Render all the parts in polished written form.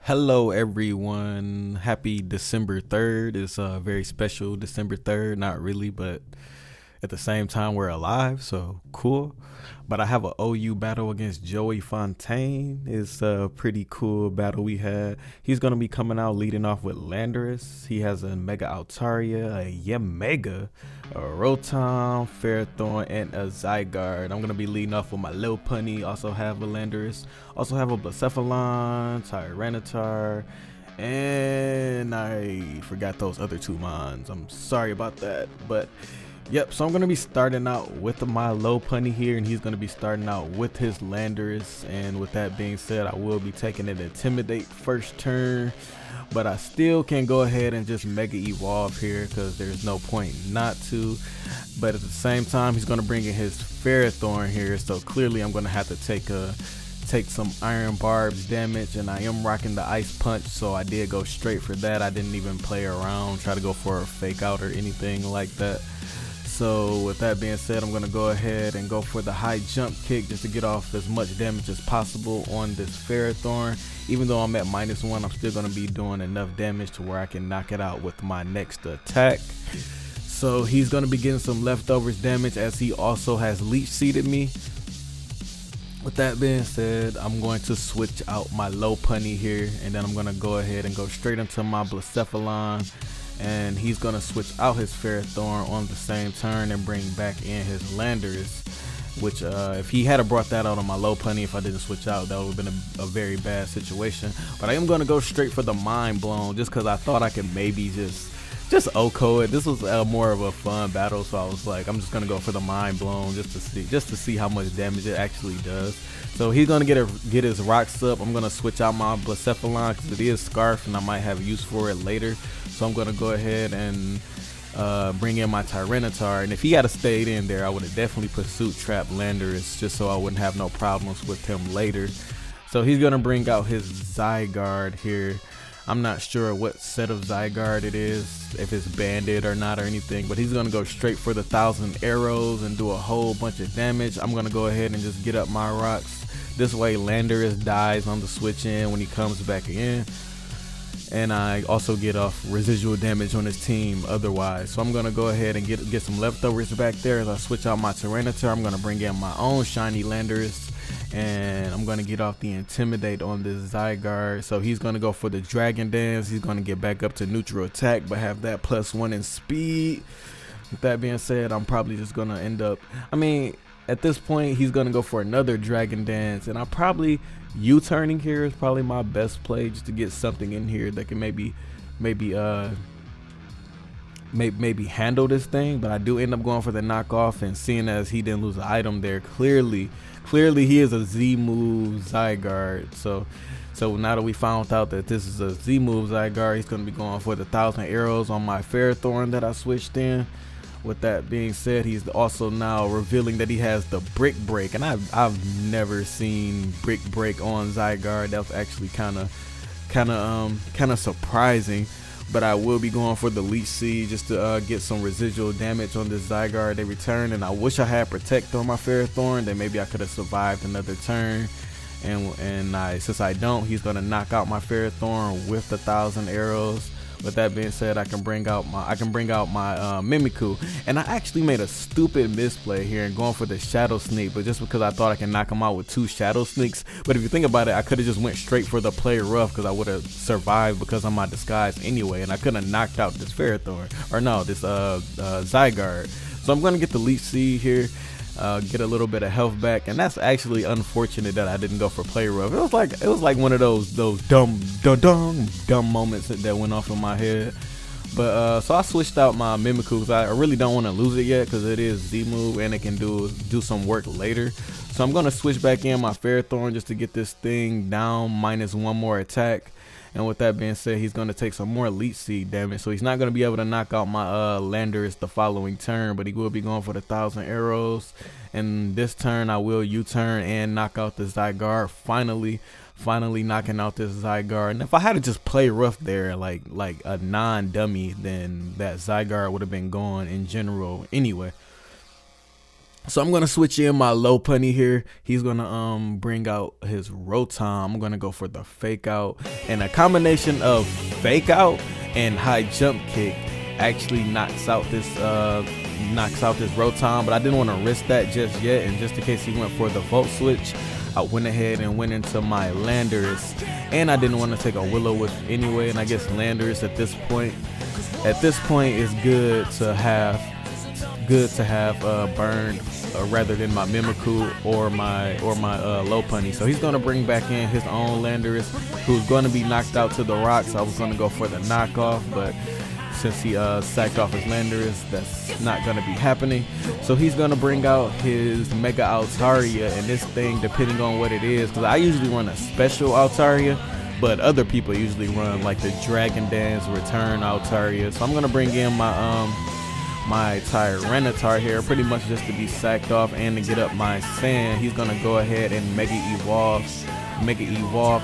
Hello everyone, happy December 3rd. It's a very special December 3rd, not really, but at the same time we're alive, so cool. But I have a OU battle against Joey Fontaine. It's a pretty cool battle we had. He's going to be coming out leading off with Landorus. He has a Mega Altaria, a Yemega, a Rotom, Ferrothorn, and a Zygarde. I'm going to be leading off with my Lil Punny, also have a Landorus, also have a Blacephalon, Tyranitar, and I forgot those other two mons. I'm sorry about that, but yep, so I'm going to be starting out with my Lil Punny here, and he's going to be starting out with his Landorus. And with that being said, I will be taking an Intimidate first turn, but I still can go ahead and just Mega Evolve here because there's no point not to. But at the same time, he's going to bring in his Ferrothorn here, so clearly I'm going to have to take some Iron Barbs damage, and I am rocking the Ice Punch, so I did go straight for that. I didn't even play around, try to go for a fake out or anything like that. So with that being said, I'm going to go ahead and go for the high jump kick just to get off as much damage as possible on this Ferrothorn. Even though I'm at -1, I'm still going to be doing enough damage to where I can knock it out with my next attack. So he's going to be getting some leftovers damage as he also has Leech Seeded me. With that being said, I'm going to switch out my Lil Punny here, and then I'm going to go ahead and go straight into my Blacephalon. And he's going to switch out his Ferrothorn on the same turn and bring back in his Landorus, which if he had brought that out on my Lil Punny, if I didn't switch out, that would have been a very bad situation. But I am going to go straight for the Mind Blown just because I thought I could maybe just OHKO it. This was more of a fun battle, so I was like, I'm just going to go for the Mind Blown just to see how much damage it actually does. So he's going to get his rocks up. I'm going to switch out my Blacephalon because it is Scarf and I might have use for it later. So I'm going to go ahead and bring in my Tyranitar. And if he had stayed in there, I would have definitely Pursuit Trap Landorus just so I wouldn't have no problems with him later. So he's going to bring out his Zygarde here. I'm not sure what set of Zygarde it is, if it's banded or not or anything, but he's going to go straight for the 1,000 arrows and do a whole bunch of damage. I'm going to go ahead and just get up my rocks. This way Landorus dies on the switch in when he comes back in. And I also get off residual damage on his team otherwise. So I'm going to go ahead and get some leftovers back there. As I switch out my Tyranitar, I'm going to bring in my own shiny Landorus. And I'm going to get off the Intimidate on this Zygarde. So he's going to go for the Dragon Dance. He's going to get back up to neutral attack, but have that +1 in speed. With that being said, I'm probably just going to end up, at this point, he's going to go for another Dragon Dance. And I probably, U-turning here is probably my best play just to get something in here that can maybe handle this thing. But I do end up going for the knockoff, and seeing as he didn't lose an item there, clearly he is a Z move Zygarde. So now that we found out that this is a Z move Zygarde, he's going to be going for the 1,000 arrows on my Ferrothorn that I switched in. With that being said, he's also now revealing that he has the Brick Break, and I've never seen Brick Break on Zygarde. That was actually kind of surprising. But I will be going for the Leech Seed just to get some residual damage on this Zygarde every turn. And I wish I had Protect on my Ferrothorn, then maybe I could have survived another turn. And since I don't, he's gonna knock out my Ferrothorn with the 1,000 arrows. With that being said, I can bring out my Mimikyu, and I actually made a stupid misplay here and going for the Shadow Sneak, but just because I thought I can knock him out with 2 Shadow Sneaks. But if you think about it, I could have just went straight for the Play Rough because I would have survived because of my disguise anyway, and I could have knocked out this Ferrothorn, or no, this Zygarde. So I'm gonna get the Leech Seed here. Get a little bit of health back, and that's actually unfortunate that I didn't go for Play Rough. It was like one of those dumb moments that went off in my head. But so I switched out my Mimikyu because I really don't want to lose it yet because it is Z move and it can do some work later. So I'm gonna switch back in my Ferrothorn just to get this thing down -1 more attack. And with that being said, he's going to take some more Leech Seed damage. So he's not going to be able to knock out my Landorus the following turn, but he will be going for the 1,000 arrows. And this turn, I will U-turn and knock out the Zygarde. Finally knocking out this Zygarde. And if I had to just play rough there, like a non-dummy, then that Zygarde would have been gone in general anyway. So I'm gonna switch in my low punny here. He's gonna bring out his rotom. I'm gonna go for the fake out, and a combination of fake out and high jump kick actually knocks out this rotom. But I didn't want to risk that just yet, and just in case he went for the volt switch, I went ahead and went into my Landorus, and I didn't want to take a Will-O-Wisp anyway. And I guess Landorus at this point is good to have burned rather than my Mimikyu or my low punny. So he's gonna bring back in his own Landorus, who's gonna be knocked out to the rocks. I was gonna go for the knockoff, but since he sacked off his Landorus, that's not gonna be happening. So he's gonna bring out his Mega Altaria, and this thing, depending on what it is, because I usually run a special Altaria, but other people usually run like the Dragon Dance Return Altaria. So I'm gonna bring in my Tyranitar here, pretty much just to be sacked off and to get up my sand. He's gonna go ahead and Mega Evolve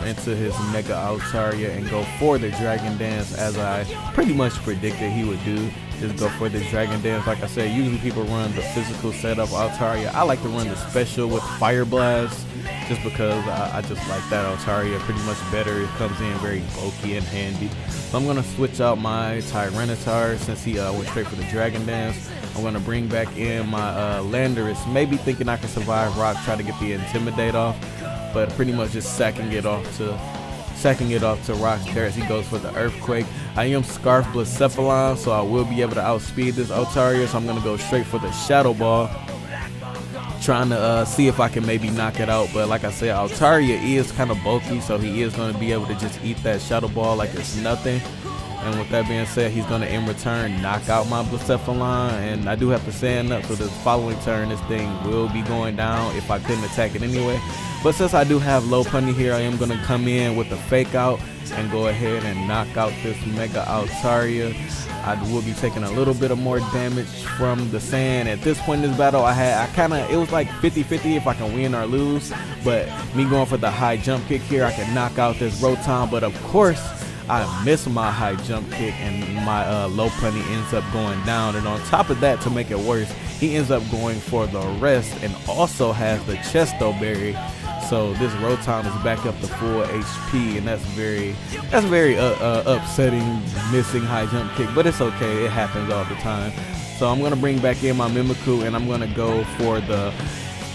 into his Mega Altaria and go for the Dragon Dance, as I pretty much predicted he would do. Just go for the Dragon Dance. Like I said, usually people run the physical setup Altaria. I like to run the special with Fire Blast, just because I just like that Altaria pretty much better. It comes in very bulky and handy. So I'm gonna switch out my Tyranitar since he went straight for the Dragon Dance. I'm gonna bring back in my Landorus, maybe thinking I can survive rock, try to get the Intimidate off, but pretty much just sacking it off to rocks there as he goes for the Earthquake. I am Scarf Blacephalon, so I will be able to outspeed this Altaria, so I'm gonna go straight for the Shadow Ball, trying to see if I can maybe knock it out. But like I said, Altaria is kind of bulky, so he is going to be able to just eat that Shadow Ball like it's nothing. And with that being said, he's going to in return knock out my Blacephalon, and I do have to sand up, so the following turn this thing will be going down if I couldn't attack it anyway. But since I do have low punny here, I am going to come in with the fake out and go ahead and knock out this Mega Altaria. I will be taking a little bit of more damage from the sand. At this point in this battle, it was like 50-50 if I can win or lose. But me going for the high jump kick here, I can knock out this Rotom. But of course, I miss my high jump kick, and my low punny ends up going down. And on top of that, to make it worse, he ends up going for the rest and also has the Chesto Berry. So this Rotom is back up to full HP, and that's very upsetting, missing high jump kick, but it's okay, it happens all the time. So I'm gonna bring back in my Mimikyu, and I'm gonna go for the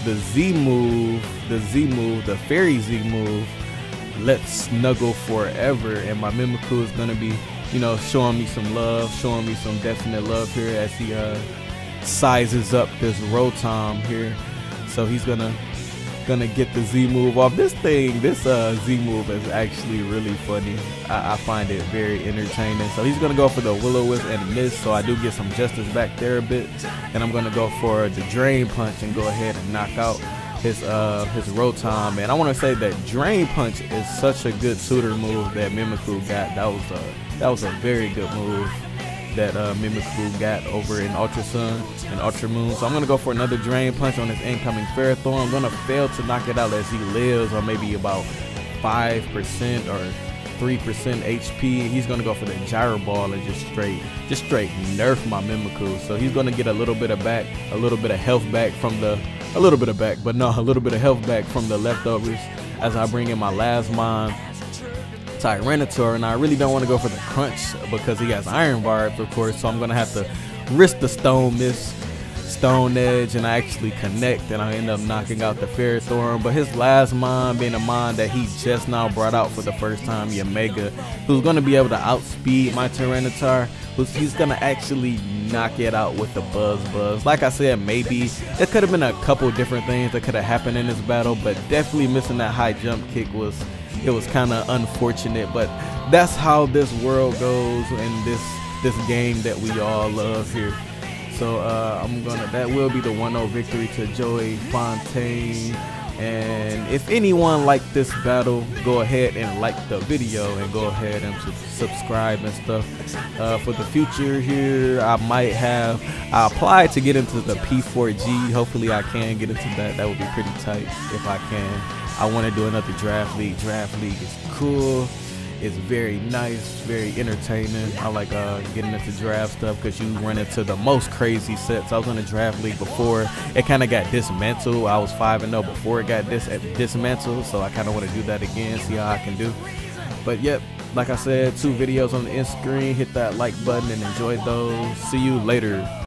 Z move, the Fairy Z move. Let's snuggle forever, and my Mimikyu is gonna be, showing me some love, showing me some definite love here as he sizes up this Rotom here. So he's gonna get the Z move off. This Z move is actually really funny. I find it very entertaining. So he's gonna go for the Will-O-Wisp and miss, so I do get some justice back there a bit. And I'm gonna go for the Drain Punch and go ahead and knock out his Rotom. And I want to say that Drain Punch is such a good tutor move that Mimikyu got. That was a very good move that Mimikyu got over in Ultra Sun and Ultra Moon. So I'm going to go for another Drain Punch on his incoming Ferrothorn. I'm going to fail to knock it out as he lives on maybe about 5% or 3% HP. He's going to go for the Gyro Ball and just straight nerf my Mimikyu. So he's going to get a little bit of health back from the leftovers as I bring in my Lasmon Tyranitar, and I really don't want to go for the crunch because he has Iron Barbs, of course, so I'm going to have to risk the Stone Edge, and I actually connect, and I end up knocking out the Ferrothorn. But his Lasmon, being a mon that he just now brought out for the first time, Yamega, who's going to be able to outspeed my Tyranitar, he's going to actually knock it out with the Buzz. Like I said, maybe it could have been a couple different things that could have happened in this battle, but definitely missing that high jump kick was kind of unfortunate. But that's how this world goes in this game that we all love here. So that will be the 1-0 victory to Joey Fontaine. And if anyone liked this battle, go ahead and like the video and go ahead and subscribe and stuff. For the future here, I applied to get into the P4G. Hopefully I can get into that. That would be pretty tight if I can. I want to do another draft league. Draft league is cool. It's very nice, very entertaining. I like getting into draft stuff because you run into the most crazy sets. I was in a draft league before. It kind of got dismantled. I was 5-0 before it got dismantled, so I kind of want to do that again, see how I can do. But yep, like I said, 2 videos on the end screen. Hit that like button and enjoy those. See you later.